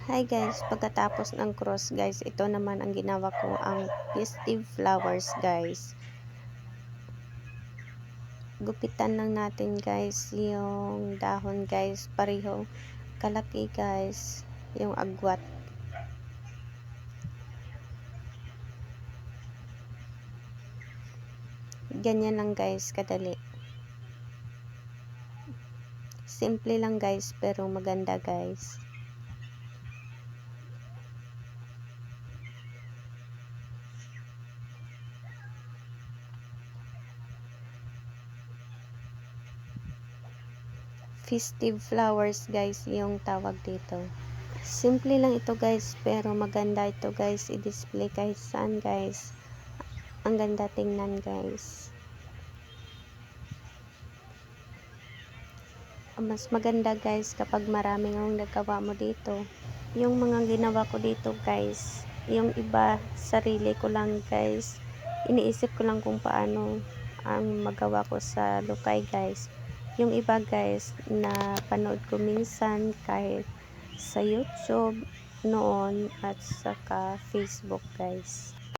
Hi guys, pagkatapos ng cross guys, ito naman ang ginawa ko, ang festive flowers guys. Gupitan lang natin guys yung dahon guys, pareho kalaki guys, yung agwat. Ganyan lang guys, kadali. Simple lang guys, pero maganda guys. Festive flowers guys yung tawag dito. Simple lang ito guys, pero maganda ito guys, i-display kahit saan guys. Ang ganda tingnan guys. Mas maganda guys kapag maraming ang nagawa mo dito. Yung mga ginawa ko dito guys, yung iba sarili ko lang guys, iniisip ko lang kung paano ang magawa ko sa lukay guys. Yung iba guys na panood ko minsan kahit sa YouTube noon at saka Facebook guys.